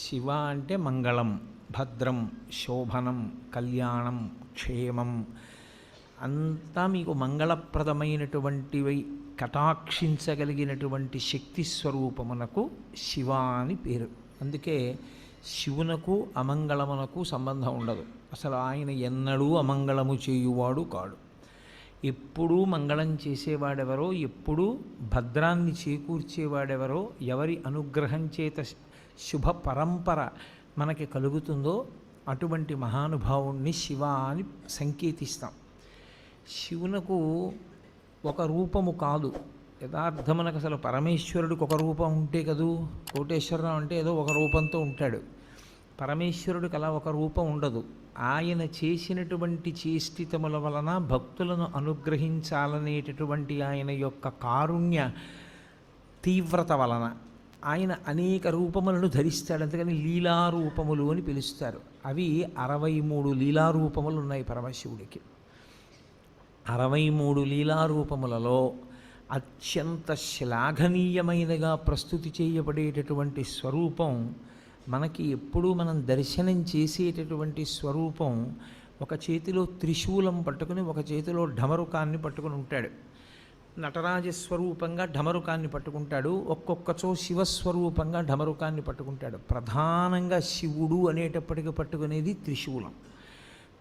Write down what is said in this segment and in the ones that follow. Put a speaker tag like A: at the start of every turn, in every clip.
A: శివ అంటే మంగళం, భద్రం, శోభనం, కళ్యాణం, క్షేమం అంతా మీకు మంగళప్రదమైనటువంటివి కటాక్షించగలిగినటువంటి శక్తి స్వరూపమునకు శివ అని పేరు. అందుకే శివునకు అమంగళమునకు సంబంధం ఉండదు. అసలు ఆయన ఎన్నడూ అమంగళము చేయువాడు కాడు. ఎప్పుడూ మంగళం చేసేవాడెవరో, ఎప్పుడూ భద్రాన్ని చేకూర్చేవాడెవరో, ఎవరి అనుగ్రహం చేత శుభ పరంపర మనకి కలుగుతుందో అటువంటి మహానుభావుణ్ణి శివ అని సంకేతిస్తాం. శివునకు ఒక రూపము కాదు. యథార్థమునకు అసలు పరమేశ్వరుడికి ఒక రూపం ఉంటే కదూ, కోటేశ్వరరావు అంటే ఏదో ఒక రూపంతో ఉంటాడు. పరమేశ్వరుడికి అలా ఒక రూపం ఉండదు. ఆయన చేసినటువంటి చేష్టితముల వలన భక్తులను అనుగ్రహించాలనేటటువంటి ఆయన యొక్క కారుణ్య తీవ్రత వలన ఆయన అనేక రూపములను ధరిస్తాడు. అందుకని లీలారూపములు అని పిలుస్తారు. అవి 63 లీలారూపములు ఉన్నాయి పరమశివుడికి. 63 లీలారూపములలో అత్యంత శ్లాఘనీయమైనగా ప్రస్తుతి చేయబడేటటువంటి స్వరూపం, మనకి ఎప్పుడూ మనం దర్శనం చేసేటటువంటి స్వరూపం, ఒక చేతిలో త్రిశూలం పట్టుకుని ఒక చేతిలో ఢమరుకాన్ని పట్టుకుని ఉంటాడు. నటరాజస్వరూపంగా ఢమరుకాన్ని పట్టుకుంటాడు, ఒక్కొక్కచో శివస్వరూపంగా ఢమరుకాన్ని పట్టుకుంటాడు. ప్రధానంగా శివుడు అనేటప్పటికి పట్టుకునేది త్రిశూలం.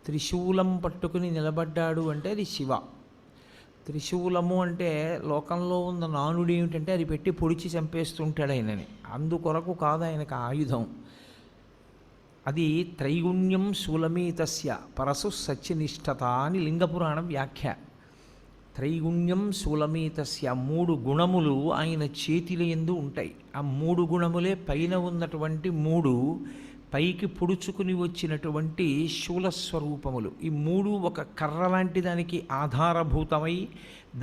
A: త్రిశూలం పట్టుకుని నిలబడ్డాడు అంటే అది శివ. త్రిశూలము అంటే లోకంలో ఉన్న నానుడు ఏమిటంటే అది పెట్టి పొడిచి చంపేస్తుంటాడు ఆయనని. అందుకొరకు కాదు ఆయనకు ఆయుధం. అది త్రైగుణ్యం శూలమేతస్య పరసు సత్యనిష్టత అని లింగపురాణం వ్యాఖ్య. త్రైగుణ్యం శూలమేతస్య, 3 గుణములు ఆయన చేతిల యందు ఉంటాయి. ఆ 3 గుణములే పైన ఉన్నటువంటి 3 పైకి పొడుచుకుని వచ్చినటువంటి శూలస్వరూపములు. ఈ 3 ఒక కర్ర లాంటి దానికి ఆధారభూతమై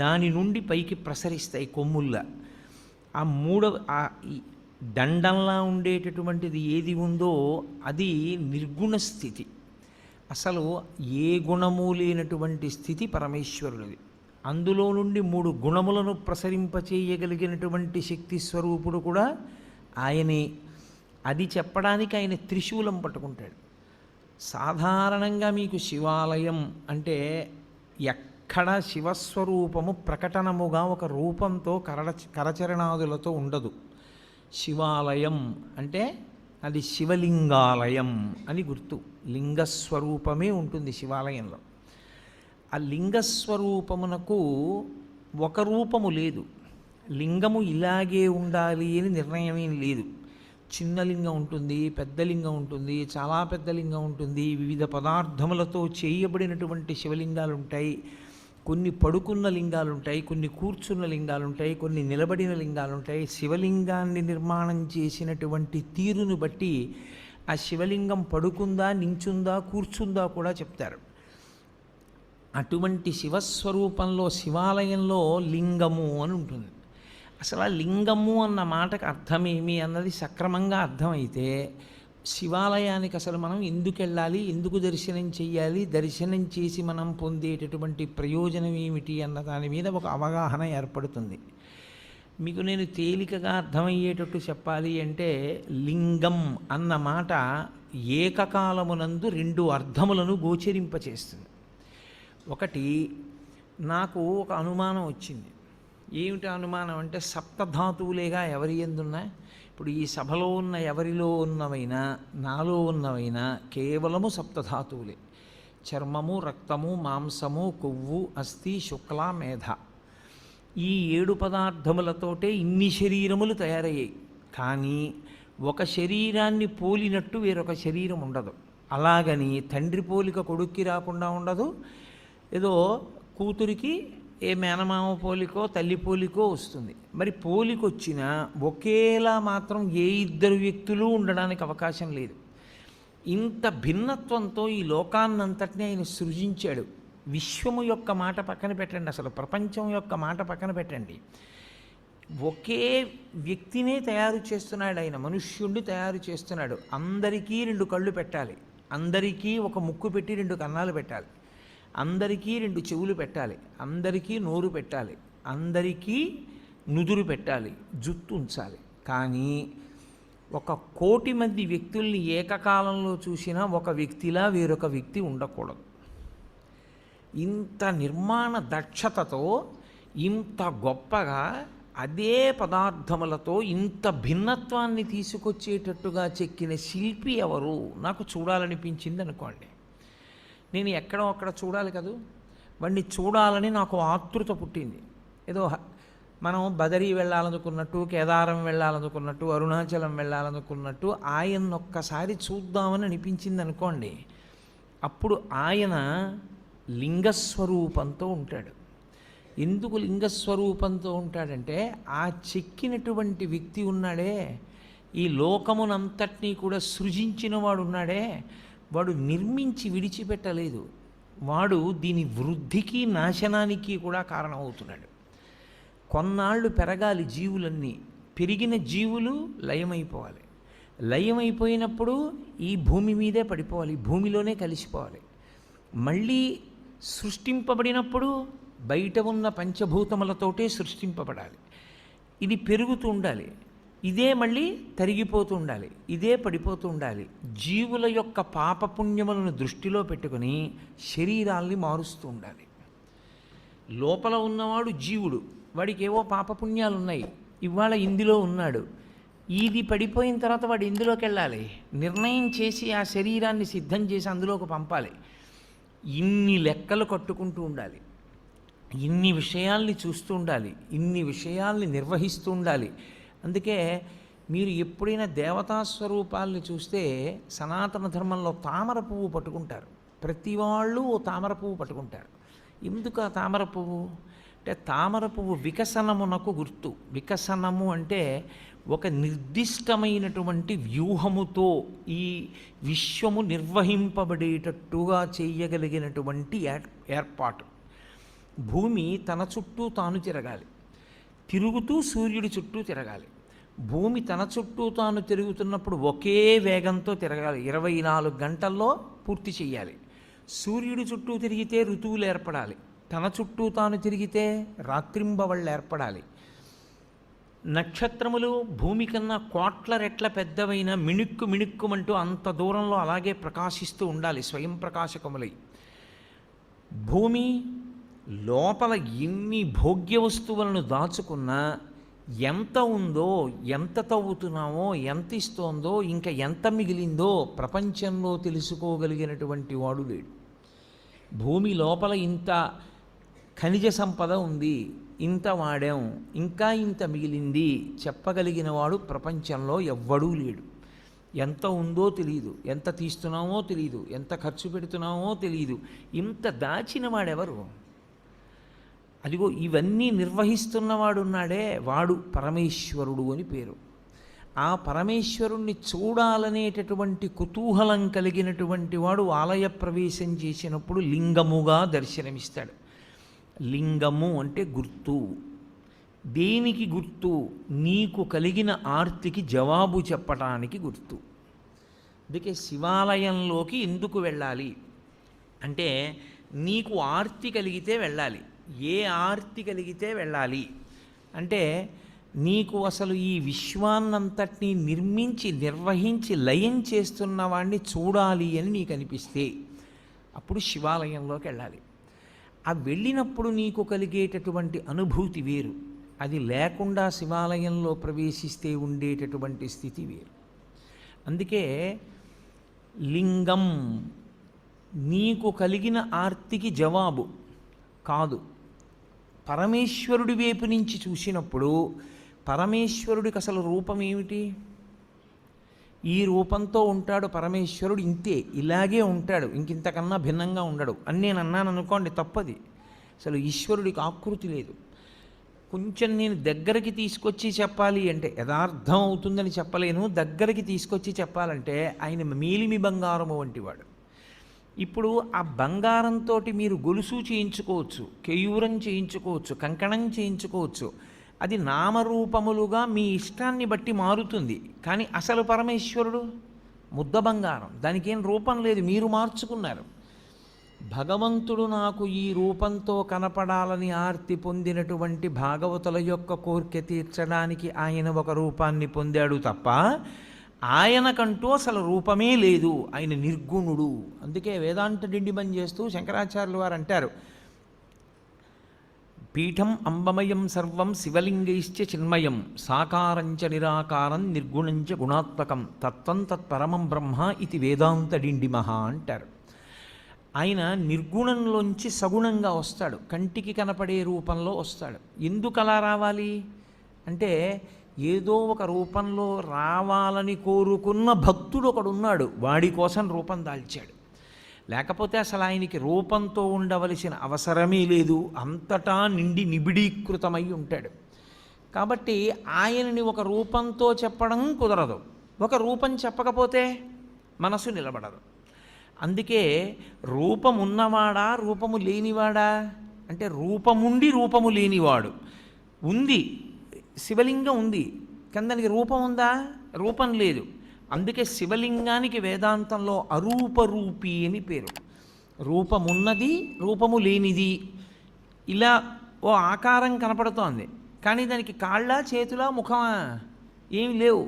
A: దాని నుండి పైకి ప్రసరిస్తాయి కొమ్ముల్లా. ఆ 3 దండంలా ఉండేటటువంటిది ఏది ఉందో అది నిర్గుణ స్థితి. అసలు ఏ గుణము లేనటువంటి స్థితి పరమేశ్వరుడిది. అందులో నుండి 3 గుణములను ప్రసరింపచేయగలిగినటువంటి శక్తి స్వరూపుడు కూడా ఆయనే. అది చెప్పడానికి ఆయన త్రిశూలం పట్టుకుంటాడు. సాధారణంగా మీకు శివాలయం అంటే ఎక్కడ శివస్వరూపము ప్రకటనముగా ఒక రూపంతో కరచరణాదులతో ఉండదు. శివాలయం అంటే అది శివలింగాలయం అని గుర్తు. లింగస్వరూపమే ఉంటుంది శివాలయంలో. ఆ లింగస్వరూపమునకు ఒక రూపము లేదు. లింగము ఇలాగే ఉండాలి అని నిర్ణయమేం లేదు. చిన్న లింగం ఉంటుంది, పెద్ద లింగం ఉంటుంది, చాలా పెద్ద లింగం ఉంటుంది, వివిధ పదార్థములతో చేయబడినటువంటి శివలింగాలు ఉంటాయి. కొన్ని పడుకున్న లింగాలు ఉంటాయి, కొన్ని కూర్చున్న లింగాలు ఉంటాయి, కొన్ని నిలబడిన లింగాలు ఉంటాయి. శివలింగాన్ని నిర్మాణం చేసినటువంటి తీరును బట్టి ఆ శివలింగం పడుకుందా, నించుందా, కూర్చుందా కూడా చెప్తారు. అటువంటి శివస్వరూపంలో శివాలయంలో లింగము అని ఉంటుంది. అసలు ఆ లింగము అన్న మాటకు అర్థమేమి అన్నది సక్రమంగా అర్థమైతే శివాలయానికి అసలు మనం ఎందుకు వెళ్ళాలి, ఎందుకు దర్శనం చేయాలి, దర్శనం చేసి మనం పొందేటటువంటి ప్రయోజనం ఏమిటి అన్న దాని మీద ఒక అవగాహన ఏర్పడుతుంది. మీకు నేను తేలికగా అర్థమయ్యేటట్టు చెప్పాలి అంటే, లింగం అన్న మాట ఏకకాలమునందు 2 అర్థములను గోచరింపచేస్తుంది. ఒకటి, నాకు ఒక అనుమానం వచ్చింది. ఏమిటి అనుమానం అంటే, సప్తధాతువులేగా ఎవరి ఎందున్నా, ఇప్పుడు ఈ సభలో ఉన్న ఎవరిలో ఉన్నవైనా నాలో ఉన్నవైనా కేవలము సప్తధాతువులే. చర్మము, రక్తము, మాంసము, కొవ్వు, అస్థి, శుక్ల, మేధ. ఈ 7 పదార్థములతోటే ఇన్ని శరీరములు తయారయ్యాయి. కానీ ఒక శరీరాన్ని పోలినట్టు వేరొక శరీరం ఉండదు. అలాగని తండ్రి పోలిక కొడుక్కి రాకుండా ఉండదు, ఏదో కూతురికి ఏ మేనమామ పోలికో తల్లి పోలికో వస్తుంది. మరి పోలికొచ్చినా ఒకేలా మాత్రం ఏ 2 వ్యక్తులు ఉండడానికి అవకాశం లేదు. ఇంత భిన్నత్వంతో ఈ లోకాన్నంతటినీ ఆయన సృజించాడు. విశ్వము యొక్క మాట పక్కన పెట్టండి, అసలు ప్రపంచం యొక్క మాట పక్కన పెట్టండి. ఒకే వ్యక్తినే తయారు చేస్తున్నాడు ఆయన, మనుష్యుణ్ణి తయారు చేస్తున్నాడు. అందరికీ 2 కళ్ళు పెట్టాలి, అందరికీ ఒక ముక్కు పెట్టి 2 కన్నాలు పెట్టాలి, అందరికీ 2 చెవులు పెట్టాలి, అందరికీ నోరు పెట్టాలి, అందరికీ నుదురు పెట్టాలి, జుట్టు ఉంచాలి. కానీ ఒక 1,00,00,000 మంది వ్యక్తుల్ని ఏకకాలంలో చూసినా ఒక వ్యక్తిలా వేరొక వ్యక్తి ఉండకూడదు. ఇంత నిర్మాణ దక్షతతో ఇంత గొప్పగా అదే పదార్థములతో ఇంత భిన్నత్వాన్ని తీసుకొచ్చేటట్టుగా చెక్కిన శిల్పి ఎవరు నాకు చూడాలనిపించింది అనుకోండి. నేను ఎక్కడో అక్కడ చూడాలి కదూ, వాడిని చూడాలని నాకు ఆతృత పుట్టింది. ఏదో మనం బదరీ వెళ్ళాలనుకున్నట్టు, కేదారం వెళ్ళాలనుకున్నట్టు, అరుణాచలం వెళ్ళాలనుకున్నట్టు ఆయన ఒక్కసారి చూద్దామని అనిపించింది అనుకోండి. అప్పుడు ఆయన లింగస్వరూపంతో ఉంటాడు. ఎందుకు లింగస్వరూపంతో ఉంటాడంటే ఆ చెక్కినటువంటి వ్యక్తి ఉన్నాడే, ఈ లోకమునంతటినీ కూడా సృజించిన వాడు ఉన్నాడే, వాడు నిర్మించి విడిచిపెట్టలేదు. వాడు దీని వృద్ధికి నాశనానికి కూడా కారణమవుతున్నాడు. కొన్నాళ్ళు పెరగాలి జీవులన్నీ, పెరిగిన జీవులు లయమైపోవాలి. లయమైపోయినప్పుడు ఈ భూమి మీదే పడిపోవాలి, భూమిలోనే కలిసిపోవాలి. మళ్ళీ సృష్టింపబడినప్పుడు బయట ఉన్న పంచభూతములతోటే సృష్టింపబడాలి. ఇది పెరుగుతూ ఉండాలి, ఇదే మళ్ళీ తరిగిపోతూ ఉండాలి, ఇదే పడిపోతూ ఉండాలి. జీవుల యొక్క పాపపుణ్యములను దృష్టిలో పెట్టుకుని శరీరాల్ని మారుస్తూ ఉండాలి. లోపల ఉన్నవాడు జీవుడు, వాడికి ఏవో పాపపుణ్యాలు ఉన్నాయి, ఇవాళ ఇందులో ఉన్నాడు. ఇది పడిపోయిన తర్వాత వాడు ఇందులోకి వెళ్ళాలి, నిర్ణయం చేసి ఆ శరీరాన్ని సిద్ధం చేసి అందులోకి పంపాలి. ఇన్ని లెక్కలు కట్టుకుంటూ ఉండాలి, ఇన్ని విషయాల్ని చూస్తూ ఉండాలి, ఇన్ని విషయాల్ని నిర్వహిస్తూ ఉండాలి. అందుకే మీరు ఎప్పుడైనా దేవతా స్వరూపాలని చూస్తే సనాతన ధర్మంలో తామర పువ్వు పట్టుకుంటారు. ప్రతి వాళ్ళు ఓ తామర పువ్వు పట్టుకుంటారు. ఎందుకు ఆ తామర పువ్వు అంటే తామర పువ్వు వికసనమునకు గుర్తు. వికసనము అంటే ఒక నిర్దిష్టమైనటువంటి వ్యూహముతో ఈ విశ్వము నిర్వహింపబడేటట్టుగా చేయగలిగినటువంటి ఏర్పాటు. భూమి తన చుట్టూ తాను తిరగాలి, తిరుగుతూ సూర్యుడి చుట్టూ తిరగాలి. భూమి తన చుట్టూ తాను తిరుగుతున్నప్పుడు ఒకే వేగంతో తిరగాలి, 24 గంటల్లో పూర్తి చేయాలి. సూర్యుడి చుట్టూ తిరిగితే ఋతువులు ఏర్పడాలి, తన చుట్టూ తాను తిరిగితే రాత్రింబవళ్ళు ఏర్పడాలి. నక్షత్రములు భూమి కన్నా కోట్ల రెట్ల పెద్దవైన మిణుక్కు మిణుక్కుమంటూ అంత దూరంలో అలాగే ప్రకాశిస్తూ ఉండాలి, స్వయం ప్రకాశకములై. భూమి లోపల ఎన్ని భోగ్య వస్తువులను దాచుకున్నా ఎంత ఉందో, ఎంత తవ్వుతున్నామో, ఎంత ఇస్తోందో, ఇంకా ఎంత మిగిలిందో ప్రపంచంలో తెలుసుకోగలిగినటువంటి వాడు లేడు. భూమి లోపల ఇంత ఖనిజ సంపద ఉంది, ఇంత వాడాం, ఇంకా ఇంత మిగిలింది చెప్పగలిగిన వాడు ప్రపంచంలో ఎవ్వడూ లేడు. ఎంత ఉందో తెలియదు, ఎంత తీస్తున్నామో తెలియదు, ఎంత ఖర్చు పెడుతున్నామో తెలియదు. ఇంత దాచిన వాడెవరు? అదిగో ఇవన్నీ నిర్వహిస్తున్నవాడున్నాడే, వాడు పరమేశ్వరుడు అని పేరు. ఆ పరమేశ్వరుణ్ణి చూడాలనేటటువంటి కుతూహలం కలిగినటువంటి వాడు ఆలయ ప్రవేశం చేసినప్పుడు లింగముగా దర్శనమిస్తాడు. లింగము అంటే గుర్తు. దేనికి గుర్తు? నీకు కలిగిన ఆర్తికి జవాబు చెప్పటానికి గుర్తు. అందుకే శివాలయంలోకి ఎందుకు వెళ్ళాలి అంటే నీకు ఆర్తి కలిగితే వెళ్ళాలి. ఏ ఆర్తి కలిగితే వెళ్ళాలి అంటే నీకు అసలు ఈ విశ్వాన్నంతటినీ నిర్మించి నిర్వహించి లయం చేస్తున్న వాడిని చూడాలి అని నీకు అనిపిస్తే అప్పుడు శివాలయంలోకి వెళ్ళాలి. ఆ వెళ్ళినప్పుడు నీకు కలిగేటటువంటి అనుభూతి వేరు, అది లేకుండా శివాలయంలో ప్రవేశిస్తే ఉండేటటువంటి స్థితి వేరు. అందుకే లింగం నీకు కలిగిన ఆర్తికి జవాబు కాదు. పరమేశ్వరుడి వైపు నుంచి చూసినప్పుడు పరమేశ్వరుడికి అసలు రూపం ఏమిటి? ఈ రూపంతో ఉంటాడు పరమేశ్వరుడు, ఇంతే, ఇలాగే ఉంటాడు, ఇంకింతకన్నా భిన్నంగా ఉండడు అని నేను అన్నాను అనుకోండి, తప్పది. అసలు ఈశ్వరుడికి ఆకృతి లేదు. కొంచెం నేను దగ్గరికి తీసుకొచ్చి చెప్పాలి అంటే యథార్థం అవుతుందని చెప్పలేను, దగ్గరికి తీసుకొచ్చి చెప్పాలంటే ఆయన మేలిమి బంగారము వంటివాడు. ఇప్పుడు ఆ బంగారంతో మీరు గొలుసు చేయించుకోవచ్చు, కేయూరం చేయించుకోవచ్చు, కంకణం చేయించుకోవచ్చు. అది నామరూపములుగా మీ ఇష్టాన్ని బట్టి మారుతుంది. కానీ అసలు పరమేశ్వరుడు ముద్ద బంగారం, దానికి ఏం రూపం లేదు, మీరు మార్చుకున్నారు. భగవంతుడు నాకు ఈ రూపంతో కనపడాలని ఆర్తి పొందినటువంటి భాగవతుల యొక్క కోరిక తీర్చడానికి ఆయన ఒక రూపాన్ని పొందాడు తప్ప ఆయనకంటూ అసలు రూపమే లేదు, ఆయన నిర్గుణుడు. అందుకే వేదాంత డిండిమం చేస్తూ శంకరాచార్యులు వారు అంటారు, పీఠం అంబమయం సర్వం శివలింగైశ్చ చిన్మయం సాకారంచ నిరాకారం నిర్గుణంచ గుణాత్మకం తత్వం తత్పరమం బ్రహ్మ ఇది వేదాంత డిండిమహ అంటారు. ఆయన నిర్గుణంలోంచి సగుణంగా వస్తాడు, కంటికి కనపడే రూపంలో వస్తాడు. ఎందుకు అలా రావాలి అంటే, ఏదో ఒక రూపంలో రావాలని కోరుకున్న భక్తుడు ఒకడున్నాడు, వాడి కోసం రూపం దాల్చాడు. లేకపోతే అసలు ఆయనకి రూపంతో ఉండవలసిన అవసరమే లేదు, అంతటా నిండి నిబిడీకృతమై ఉంటాడు. కాబట్టి ఆయనని ఒక రూపంతో చెప్పడం కుదరదు, ఒక రూపం చెప్పకపోతే మనసు నిలబడదు. అందుకే రూపం ఉన్నవాడా రూపము లేనివాడా అంటే, రూపముండి రూపము లేనివాడు. ఉంది, శివలింగం ఉంది కానీ దానికి రూపం ఉందా? రూపం లేదు. అందుకే శివలింగానికి వేదాంతంలో అరూపరూపి అని పేరు. రూపమున్నది రూపము లేనిది, ఇలా ఓ ఆకారం కనపడుతోంది కానీ దానికి కాళ్ళ చేతుల ముఖమా ఏమి లేవు.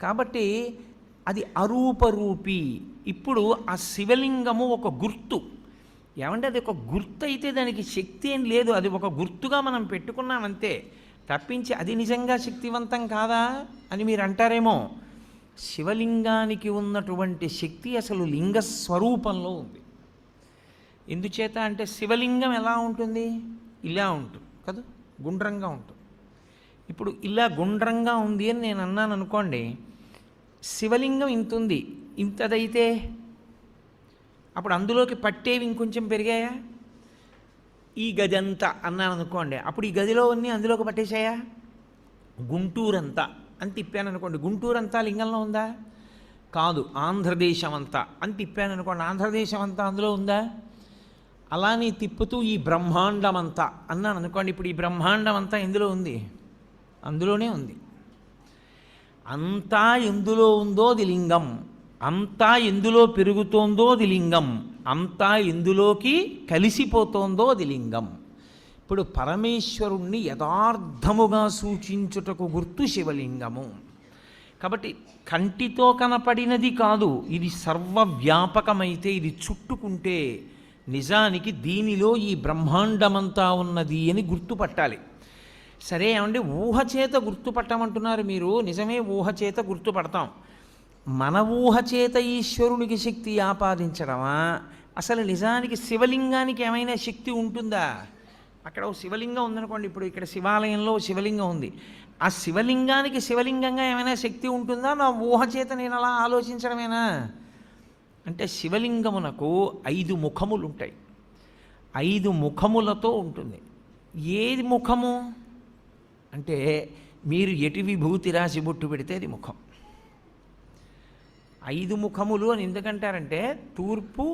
A: కాబట్టి అది అరూపరూపి. ఇప్పుడు ఆ శివలింగము ఒక గుర్తు. ఏమంటే అది ఒక గుర్తు అయితే దానికి శక్తి ఏం లేదు, అది ఒక గుర్తుగా మనం పెట్టుకున్నామంతే తప్పించి అది నిజంగా శక్తివంతం కాదా అని మీరు అంటారేమో. శివలింగానికి ఉన్నటువంటి శక్తి అసలు లింగ స్వరూపంలో ఉంది. ఎందుచేత అంటే శివలింగం ఎలా ఉంటుంది? ఇలా ఉంటుంది కదా, గుండ్రంగా ఉంటుంది. ఇప్పుడు ఇలా గుండ్రంగా ఉంది అని నేను అన్నాను అనుకోండి, శివలింగం ఇంత ఉంది, ఇంతదైతే అప్పుడు అందులోకి పట్టేవి ఇంకొంచెం పెరిగాయా? ఈ గది అంతా అన్నాను అనుకోండి, అప్పుడు ఈ గదిలో అన్నీ అందులోకి పట్టేశాయా? గుంటూరంతా అని తిప్పాను అనుకోండి, గుంటూరంతా లింగంలో ఉందా? కాదు. ఆంధ్రదేశం అంతా అని తిప్పాను అనుకోండి, ఆంధ్రదేశం అంతా అందులో ఉందా? అలానే తిప్పుతూ ఈ బ్రహ్మాండం అంతా అన్నాను అనుకోండి, ఇప్పుడు ఈ బ్రహ్మాండం అంతా ఎందులో ఉంది? అందులోనే ఉంది. అంతా ఎందులో ఉందో అది లింగం, అంతా ఎందులో పెరుగుతోందో అది లింగం, అంతా ఎందులోకి కలిసిపోతోందో అది లింగం. ఇప్పుడు పరమేశ్వరుణ్ణి యథార్థముగా సూచించుటకు గుర్తు శివలింగము. కాబట్టి కంటితో కనపడినది కాదు, ఇది సర్వవ్యాపకమైతే, ఇది చుట్టుకుంటే నిజానికి దీనిలో ఈ బ్రహ్మాండమంతా ఉన్నది అని గుర్తుపట్టాలి. సరే ఏమండి, ఊహచేత గుర్తుపట్టమంటున్నారు మీరు, నిజమే ఊహచేత గుర్తుపడతాం. మన ఊహచేత ఈశ్వరునికి శక్తి ఆపాదించడమా? అసలు నిజానికి శివలింగానికి ఏమైనా శక్తి ఉంటుందా? అక్కడ ఓ శివలింగం ఉందనుకోండి, ఇప్పుడు ఇక్కడ శివాలయంలో శివలింగం ఉంది, ఆ శివలింగానికి శివలింగంగా ఏమైనా శక్తి ఉంటుందా? నా ఊహచేత నేను అలా ఆలోచించడమేనా అంటే, శివలింగమునకు 5 ముఖములు ఉంటాయి, 5 ముఖములతో ఉంటుంది. ఏది ముఖము అంటే, మీరు ఎటు విభూతి రాసి బొట్టు పెడితే అది ముఖం. 5 ముఖములు అని ఎందుకంటారంటే, తూర్పు,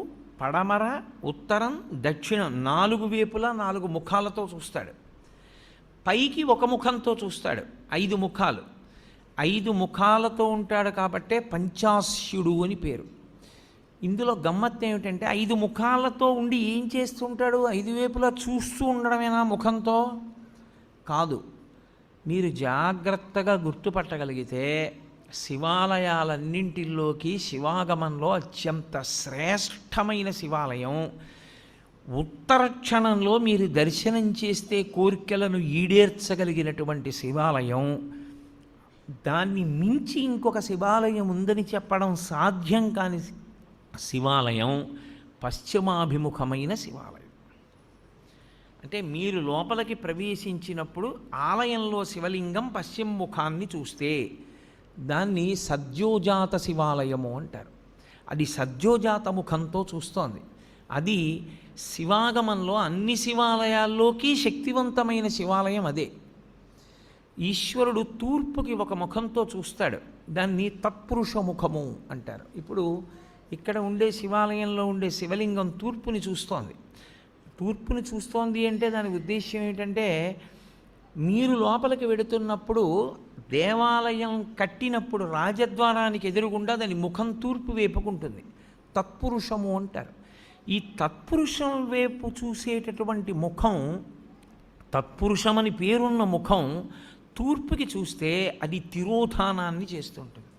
A: పడమర, ఉత్తరం, దక్షిణం 4 వైపులా 4 ముఖాలతో చూస్తాడు. పైకి ఒక ముఖంతో చూస్తాడు, 5 ముఖాలు. 5 ముఖాలతో ఉంటాడు కాబట్టే పంచాస్యుడు అని పేరు. ఇందులో గమ్మత్తు ఏమిటంటే, 5 ముఖాలతో ఉండి ఏం చేస్తుంటాడు? 5 వైపులా చూస్తూ ఉండడమేనా ముఖంతో? కాదు. మీరు జాగ్రత్తగా గుర్తుపట్టగలిగితే శివాలయాలన్నింటిలోకి శివాగమంలో అత్యంత శ్రేష్టమైన శివాలయం, ఉత్తర క్షణంలో మీరు దర్శనం చేస్తే కోరికలను ఈడేర్చగలిగినటువంటి శివాలయం, దాన్ని మించి ఇంకొక శివాలయం ఉందని చెప్పడం సాధ్యం కాని శివాలయం పశ్చిమాభిముఖమైన శివాలయం. అంటే మీరు లోపలికి ప్రవేశించినప్పుడు ఆలయంలో శివలింగం పశ్చిమ ముఖాన్ని చూస్తే దాన్ని సద్యోజాత శివాలయము అంటారు. అది సద్యోజాత ముఖంతో చూస్తోంది. అది శివాగమంలో అన్ని శివాలయాల్లోకి శక్తివంతమైన శివాలయం అదే. ఈశ్వరుడు తూర్పుకి ఒక ముఖంతో చూస్తాడు, దాన్ని తత్పురుష ముఖము అంటారు. ఇప్పుడు ఇక్కడ ఉండే శివాలయంలో ఉండే శివలింగం తూర్పుని చూస్తోంది. తూర్పుని చూస్తోంది అంటే దాని ఉద్దేశ్యం ఏంటంటే, మీరు లోపలికి వెడుతున్నప్పుడు దేవాలయం కట్టినప్పుడు రాజద్వారానికి ఎదురుగుండా దాని ముఖం తూర్పు వైపుకుంటుంది, తత్పురుషము అంటారు. ఈ తత్పురుషం వైపు చూసేటటువంటి ముఖం, తత్పురుషమని పేరున్న ముఖం తూర్పుకి చూస్తే అది తిరోధానాన్ని చేస్తుంటుంది.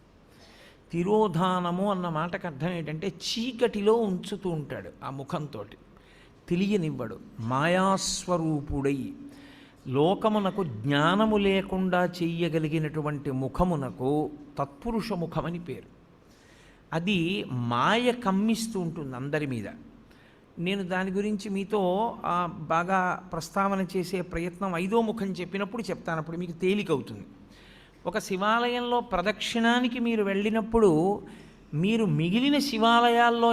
A: తిరోధానము అన్న మాటకు అర్థం ఏంటంటే చీకటిలో ఉంచుతూ ఉంటాడు ఆ ముఖంతో, తెలియనివ్వడు. మాయాస్వరూపుడై లోకమునకు జ్ఞానము లేకుండా చెయ్యగలిగినటువంటి ముఖమునకు తత్పురుష ముఖమని పేరు. అది మాయ కమ్మిస్తూ ఉంటుంది అందరి మీద. నేను దాని గురించి మీతో బాగా ప్రస్తావన చేసే ప్రయత్నం 5వ ముఖం చెప్పినప్పుడు చెప్తాను, అప్పుడు మీకు తేలికవుతుంది. ఒక శివాలయంలో ప్రదక్షిణానికి మీరు వెళ్ళినప్పుడు మీరు మిగిలిన శివాలయాల్లో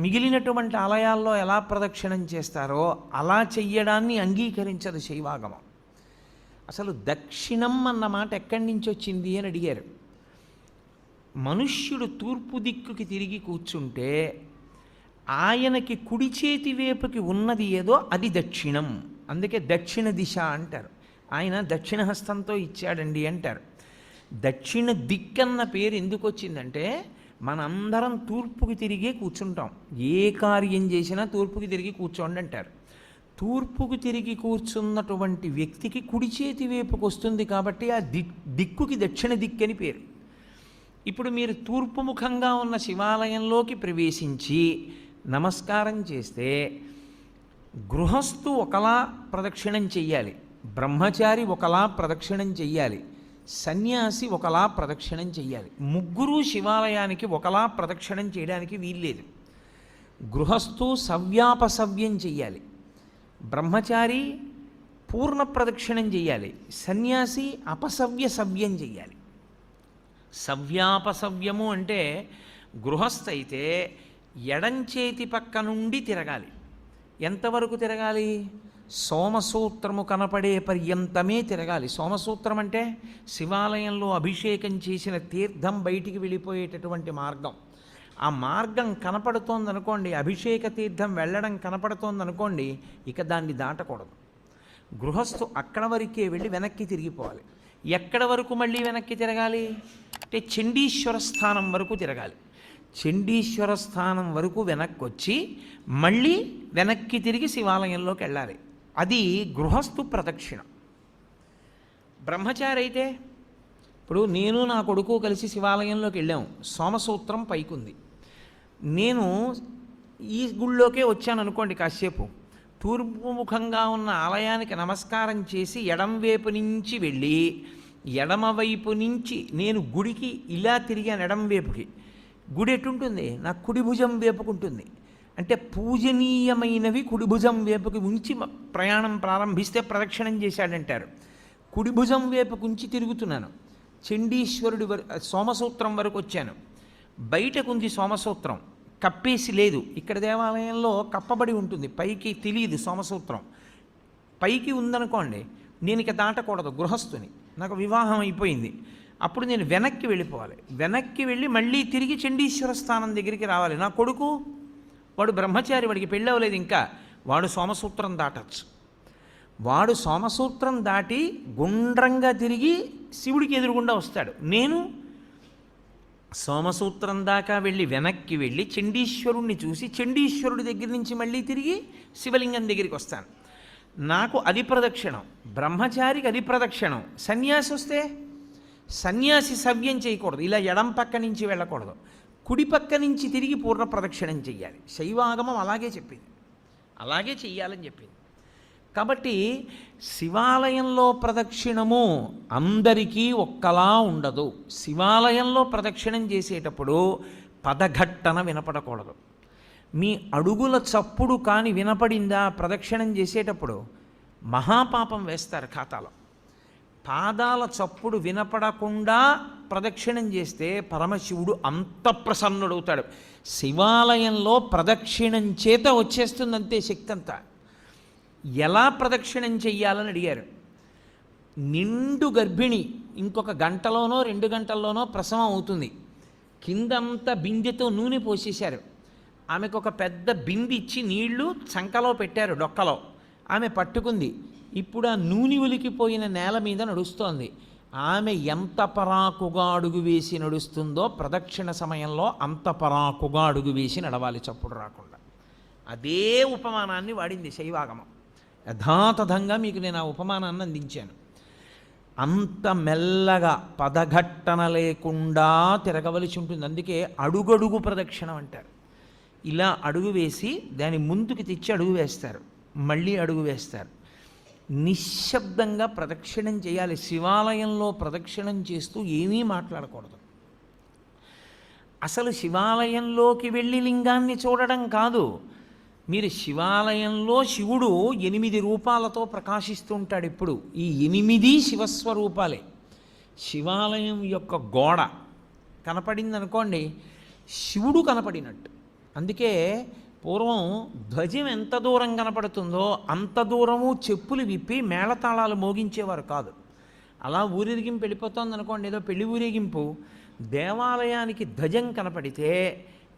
A: మిగిలినటువంటి ఆలయాల్లో ఎలా ప్రదక్షిణం చేస్తారో అలా చెయ్యడాన్ని అంగీకరించదు శైవాగమం. అసలు దక్షిణం అన్న మాట ఎక్కడి నుంచి వచ్చింది అని అడిగారు. మనుష్యుడు తూర్పు దిక్కుకి తిరిగి కూర్చుంటే ఆయనకి కుడి చేతి వైపుకి ఉన్నది ఏదో అది దక్షిణం. అందుకే దక్షిణ దిశ అంటారు. ఆయన దక్షిణ హస్తంతో ఇచ్చాడండి అంటారు. దక్షిణ దిక్కన్న పేరు ఎందుకు వచ్చిందంటే మనందరం తూర్పుకి తిరిగే కూర్చుంటాం. ఏ కార్యం చేసినా తూర్పుకి తిరిగి కూర్చోండి అంటారు. తూర్పుకి తిరిగి కూర్చున్నటువంటి వ్యక్తికి కుడి చేతి వైపుకి వస్తుంది కాబట్టి ఆ దిక్కుకి దక్షిణ దిక్కని పేరు. ఇప్పుడు మీరు తూర్పు ముఖంగా ఉన్న శివాలయంలోకి ప్రవేశించి నమస్కారం చేస్తే గృహస్థు ఒకలా ప్రదక్షిణం చెయ్యాలి, బ్రహ్మచారి ఒకలా ప్రదక్షిణం చెయ్యాలి, సన్యాసి ఒకలా ప్రదక్షిణం చెయ్యాలి. ముగ్గురు శివాలయానికి ఒకలా ప్రదక్షిణం చేయడానికి వీల్లేదు. గృహస్థు సవ్యాపసవ్యం చెయ్యాలి, బ్రహ్మచారి పూర్ణ ప్రదక్షిణం చెయ్యాలి, సన్యాసి అపసవ్య సవ్యం చెయ్యాలి. సవ్యాపసవ్యము అంటే గృహస్థ అయితే ఎడంచేతి పక్క నుండి తిరగాలి. ఎంతవరకు తిరగాలి? సోమసూత్రము కనపడే పర్యంతమే తిరగాలి. సోమసూత్రం అంటే శివాలయంలో అభిషేకం చేసిన తీర్థం బయటికి వెళ్ళిపోయేటటువంటి మార్గం. ఆ మార్గం కనపడుతోందనుకోండి, అభిషేక తీర్థం వెళ్ళడం కనపడుతోందనుకోండి, ఇక దాన్ని దాటకూడదు. గృహస్థు అక్కడ వరకే వెళ్ళి వెనక్కి తిరిగిపోవాలి. ఎక్కడ వరకు మళ్ళీ వెనక్కి తిరగాలి అంటే చండీశ్వర స్థానం వరకు తిరగాలి. చండీశ్వర స్థానం వరకు వెనక్కి వచ్చి మళ్ళీ వెనక్కి తిరిగి శివాలయంలోకి వెళ్ళాలి. అది గృహస్థు ప్రదక్షిణ. బ్రహ్మచారి అయితే ఇప్పుడు నేను నా కొడుకు కలిసి శివాలయంలోకి వెళ్ళాము, సోమసూత్రం పైకుంది. నేను ఈ గుళ్ళోకే వచ్చాను అనుకోండి, కాసేపు తూర్పు ముఖంగా ఉన్న ఆలయానికి నమస్కారం చేసి ఎడంవైపు నుంచి వెళ్ళి ఎడమవైపు నుంచి నేను గుడికి ఇలా తిరిగాను. ఎడంవైపుకి గుడి ఎటుంటుంది? నా కుడి భుజం వైపుకుంటుంది. అంటే పూజనీయమైనవి కుడి భుజం వైపుకి ఉంచి ప్రయాణం ప్రారంభిస్తే ప్రదక్షిణం చేశాడంటారు. కుడి భుజం వైపుకు ఉంచి తిరుగుతున్నాను. చండీశ్వరుడి సోమసూత్రం వరకు వచ్చాను. బయటకుంది సోమసూత్రం, కప్పేసి లేదు. ఇక్కడ దేవాలయంలో కప్పబడి ఉంటుంది, పైకి తెలియదు సోమసూత్రం. పైకి ఉందనుకోండి, నేను ఇక దాటకూడదు గృహస్థుని, నాకు వివాహం అయిపోయింది. అప్పుడు నేను వెనక్కి వెళ్ళిపోవాలి. వెనక్కి వెళ్ళి మళ్ళీ తిరిగి చండీశ్వర స్థానం దగ్గరికి రావాలి. నా కొడుకు వాడు బ్రహ్మచారి, వాడికి పెళ్ళి అవ్వలేదు ఇంకా, వాడు సోమసూత్రం దాటచ్చు. వాడు సోమసూత్రం దాటి గుండ్రంగా తిరిగి శివుడికి ఎదురుగుండా వస్తాడు. నేను సోమసూత్రం దాకా వెళ్ళి వెనక్కి వెళ్ళి చండీశ్వరుణ్ణి చూసి చండీశ్వరుడి దగ్గర నుంచి మళ్ళీ తిరిగి శివలింగం దగ్గరికి వస్తాను. నాకు అది ప్రదక్షిణం, బ్రహ్మచారికి అది ప్రదక్షిణం. సన్యాసి వస్తే సన్యాసి సవ్యం చేయకూడదు, ఇలా ఎడం పక్క నుంచి వెళ్ళకూడదు, కుడి పక్క నుంచి తిరిగి పూర్ణ ప్రదక్షిణం చెయ్యాలి. శైవాగమం అలాగే చెప్పింది, అలాగే చెయ్యాలని చెప్పింది. కాబట్టి శివాలయంలో ప్రదక్షిణము అందరికీ ఒక్కలా ఉండదు. శివాలయంలో ప్రదక్షిణం చేసేటప్పుడు పదఘట్టన వినపడకూడదు. మీ అడుగుల చప్పుడు కాని వినపడిందా ప్రదక్షిణం చేసేటప్పుడు మహాపాపం వేస్తారు ఖాతాలో. పాదాల చప్పుడు వినపడకుండా ప్రదక్షిణం చేస్తే పరమశివుడు అంత ప్రసన్నుడవుతాడు. శివాలయంలో ప్రదక్షిణం చేత వచ్చేస్తుందంతే శక్తి అంతా. ఎలా ప్రదక్షిణం చెయ్యాలని అడిగారు. నిండు గర్భిణి ఇంకొక గంటలోనో 2 గంటల్లోనో ప్రసవం అవుతుంది. కిందంతా బిందెతో నూనె పోసేశారు. ఆమెకు ఒక పెద్ద బిందె ఇచ్చి నీళ్లు చంకలో పెట్టారు, డొక్కలో. ఆమె పట్టుకుంది. ఇప్పుడు ఆ నూనె ఒలికిపోయిన నేల మీద నడుస్తోంది. ఆమె ఎంత పరాకుగా అడుగు వేసి నడుస్తుందో ప్రదక్షిణ సమయంలో అంత పరాకుగా అడుగు వేసి నడవాలి, చప్పుడు రాకుండా. అదే ఉపమానాన్ని వాడింది శైవాగమం. యథాతథంగా మీకు నేను ఆ ఉపమానాన్ని అందించాను. అంత మెల్లగా పదఘట్టన లేకుండా తిరగవలసి ఉంటుంది. అందుకే అడుగడుగు ప్రదక్షిణం అంటారు. ఇలా అడుగు వేసి దాని ముందుకు తెచ్చి అడుగు వేస్తారు, మళ్ళీ అడుగు వేస్తారు. నిశ్శబ్దంగా ప్రదక్షిణం చేయాలి. శివాలయంలో ప్రదక్షిణం చేస్తూ ఏమీ మాట్లాడకూడదు. అసలు శివాలయంలోకి వెళ్ళి లింగాన్ని చూడడం కాదు. మీరు శివాలయంలో శివుడు 8 రూపాలతో ప్రకాశిస్తూ ఉంటాడు. ఇప్పుడు ఈ 8 శివస్వరూపాలే. శివాలయం యొక్క గోడ కనపడింది అనుకోండి, శివుడు కనపడినట్టు. అందుకే పూర్వం ధ్వజం ఎంత దూరం కనపడుతుందో అంత దూరము చెప్పులు విప్పి మేళతాళాలు మోగించేవారు కాదు. అలా ఊరేగింపు వెళ్ళిపోతుంది అనుకోండి, ఏదో పెళ్లి ఊరేగింపు, దేవాలయానికి ధ్వజం కనపడితే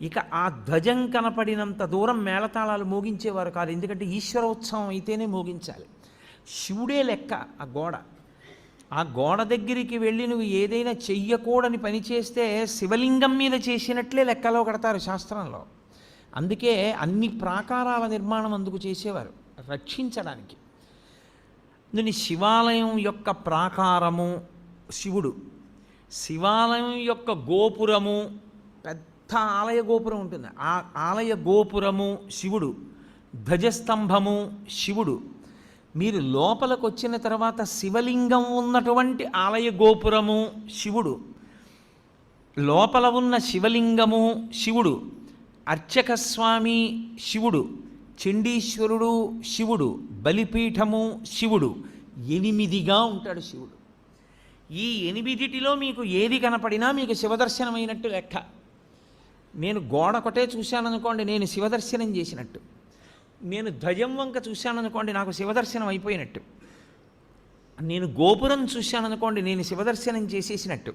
A: ఇక ఆ ధ్వజం కనపడినంత దూరం మేళతాళాలు మోగించేవారు కాదు. ఎందుకంటే ఈశ్వరోత్సవం అయితేనే మోగించాలి. శివుడే లెక్క ఆ గోడ. ఆ గోడ దగ్గరికి వెళ్ళి నువ్వు ఏదైనా చెయ్యకూడని పని చేస్తే శివలింగం మీద చేసినట్లే లెక్కలో కడతారు శాస్త్రంలో. అందుకే అన్ని ప్రాకారాల నిర్మాణం అందుకు చేసేవారు, రక్షించడానికి. దీని శివాలయం యొక్క ప్రాకారము శివుడు, శివాలయం యొక్క గోపురము, పెద్ద ఆలయ గోపురం ఉంటుంది, ఆ ఆలయ గోపురము శివుడు, ధ్వజస్తంభము శివుడు. మీరు లోపలికి వచ్చిన తర్వాత శివలింగం ఉన్నటువంటి ఆలయ గోపురము శివుడు, లోపల ఉన్న శివలింగము శివుడు, అర్చక స్వామి శివుడు, చండీశ్వరుడు శివుడు, బలిపీఠము శివుడు. 8గా ఉంటాడు శివుడు. ఈ 8 మీకు ఏది కనపడినా మీకు శివదర్శనమైనట్టు లెక్క. నేను గోడ ఒకటే చూశాననుకోండి, నేను శివదర్శనం చేసినట్టు. నేను ధ్వజం వంక చూశాననుకోండి, నాకు శివదర్శనం అయిపోయినట్టు. నేను గోపురం చూశాననుకోండి, నేను శివదర్శనం చేసేసినట్టు.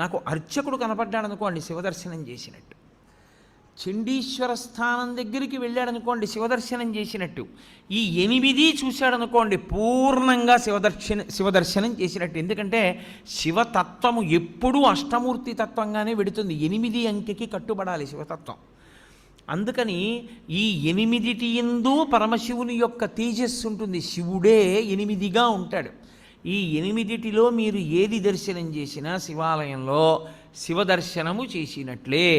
A: నాకు అర్చకుడు కనపడ్డాడనుకోండి, శివదర్శనం చేసినట్టు. చండీశ్వర స్థానం దగ్గరికి వెళ్ళాడనుకోండి, శివదర్శనం చేసినట్టు. ఈ 8 చూశాడనుకోండి, పూర్ణంగా శివదర్శనం చేసినట్టు. ఎందుకంటే శివతత్వము ఎప్పుడూ అష్టమూర్తి తత్వంగానే వెడుతుంది. 8 అంకెకి కట్టుబడాలి శివతత్వం. అందుకని ఈ 8 యందు పరమశివుని యొక్క తేజస్సు ఉంటుంది. శివుడే 8గా ఉంటాడు. ఈ 8 మీరు ఏది దర్శనం చేసినా శివాలయంలో శివదర్శనము చేసినట్లే.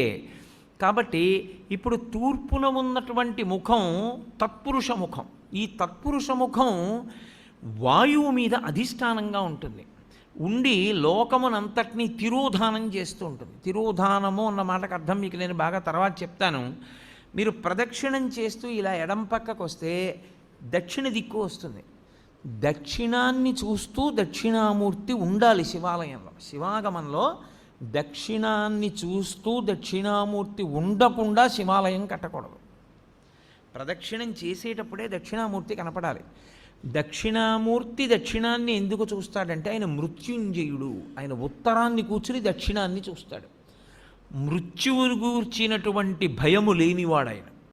A: కాబట్టి ఇప్పుడు తూర్పున ఉన్నటువంటి ముఖం తత్పురుష ముఖం. ఈ తత్పురుష ముఖం వాయువు మీద అధిష్టానంగా ఉంటుంది. ఉండి లోకమునంతటినీ తిరోధానం చేస్తూ ఉంటుంది. తిరోధానము అన్న మాటకు అర్థం మీకు నేను బాగా తర్వాత చెప్తాను. మీరు ప్రదక్షిణం చేస్తూ ఇలా ఎడం పక్కకు వస్తే దక్షిణ దిక్కు వస్తుంది. దక్షిణాన్ని చూస్తూ దక్షిణామూర్తి ఉండాలి శివాలయంలో. శివాగమంలో దక్షిణాన్ని చూస్తూ దక్షిణామూర్తి ఉండకుండా శివాలయం కట్టకూడదు. ప్రదక్షిణం చేసేటప్పుడే దక్షిణామూర్తి కనపడాలి. దక్షిణామూర్తి దక్షిణాన్ని ఎందుకు చూస్తాడంటే ఆయన మృత్యుంజయుడు. ఆయన ఉత్తరాన్ని కూర్చుని దక్షిణాన్ని చూస్తాడు. మృత్యువును గూర్చినటువంటి భయము లేనివాడు ఆయన.